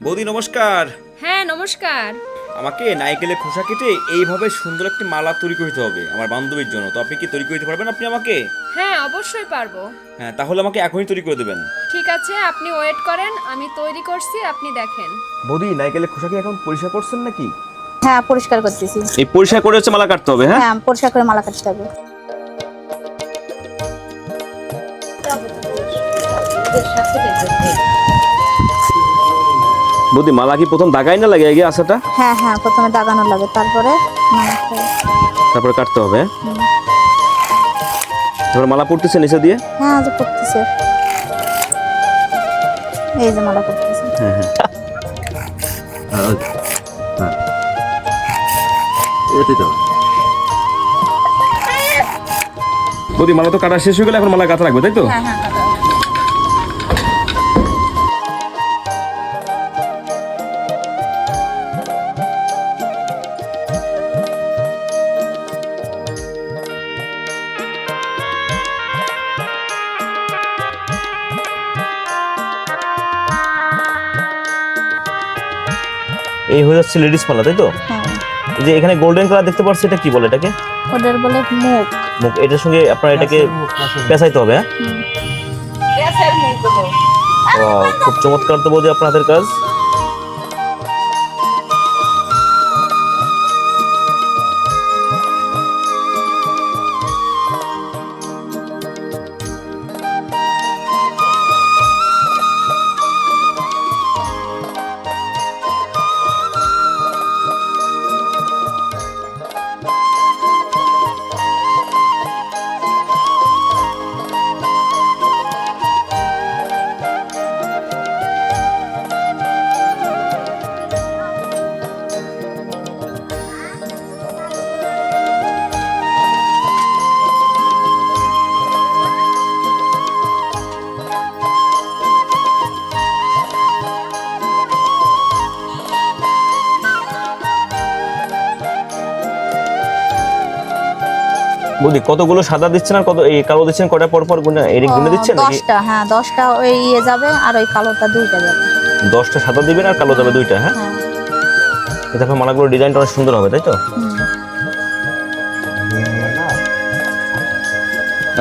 বৌদি নমস্কার। হ্যাঁ নমস্কার। আমাকে নাইকেলের খোসা কেটে এইভাবে সুন্দর একটি মালা তৈরি করতে হবে আমার বান্ধবীর জন্য। তো আপনি কি তৈরি করতে পারবেন আপনি আমাকে? হ্যাঁ অবশ্যই পারবো। হ্যাঁ, তাহলে আমাকে এখনই তৈরি করে দেবেন। ঠিক আছে, আপনি ওয়েট করেন, আমি তৈরি করছি, আপনি দেখেন। বৌদি নাইকেলের খোসা কি এখন পরিষ্কার করছেন নাকি? হ্যাঁ পরিষ্কার করতেছি। এই পরিষ্কার করে হচ্ছে মালা কাটতে হবে? হ্যাঁ হ্যাঁ পরিষ্কার করে মালা কাটতে হবে। বৌদি মালা কি প্রথম দাগাই না লাগে আগে আসাটা? হ্যাঁ হ্যাঁ প্রথমে দাগানো লাগে, তারপরে তারপরে কাটতে হবে। এবার মালা পড়তেছে নিচে দিয়ে? হ্যাঁ যে করতেছে, এই যে মালা করতেছে। হ্যাঁ হ্যাঁ বৌদি মালা তো কাটা শেষ হয়ে গেলে এখন মালা গাঁথা রাখবে তাই তো? হ্যাঁ হ্যাঁ এই হয়ে যাচ্ছে লেডিস মালা তাই তো? হ্যাঁ। এই যে এখানে গোল্ডেন কালার দেখতে পাচ্ছি, এটা কি বলে এটাকে? ওদের বলে মুখ। মুখ। এটার সঙ্গে আপনার এটাকে পেঁচাইতে হবে? হ্যাঁ Wow, খুব চমৎকার তো বৌদি আপনার হাতের কাজ। বৌদি কতগুলো সাদা দিচ্ছেন আর কত এই কালো দিচ্ছেন, কয়টা পর পর গুণে এই গুণে দিচ্ছেন নাকি? 10টা। হ্যাঁ 10টা ওই ইয়ে যাবে, আর ওই কালোটা 2টা যাবে। 10টা সাদা দিবেন আর কালো যাবে 2টা? হ্যাঁ, হ্যাঁ তারপর মালাগুলোর ডিজাইনটা অনেক সুন্দর হবে তাই তো?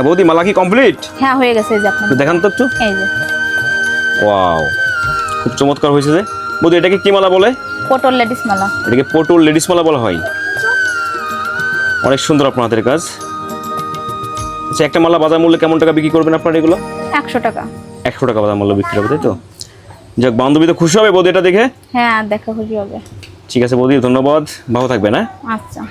বৌদি মালা কি কমপ্লিট? হ্যাঁ হয়ে গেছে, এই যে আপনার দেখান তো একটু। এই যে ওয়াও, খুব চমৎকার হয়েছে। যে বৌদি এটাকে কি মালা বলে? পটল লেডিস মালা। এটাকে পটল লেডিস মালা বলা হয়। অনেক সুন্দর আপনার হাতের কাজ। আচ্ছা, একটা মালা বাজার মূল্যে কেমন টাকা বিক্রি করবেন আপনারা এগুলো? 100 টাকা। 100 টাকা বাজার মূল্য বিক্রি হবে তাই তো? যাক, বান্ধবী তো খুশি হবে বৌদি এটা দেখে। হ্যাঁ দেখা খুশি হবে। ঠিক আছে বৌদি, ধন্যবাদ, ভালো থাকবেন। হ্যাঁ আচ্ছা।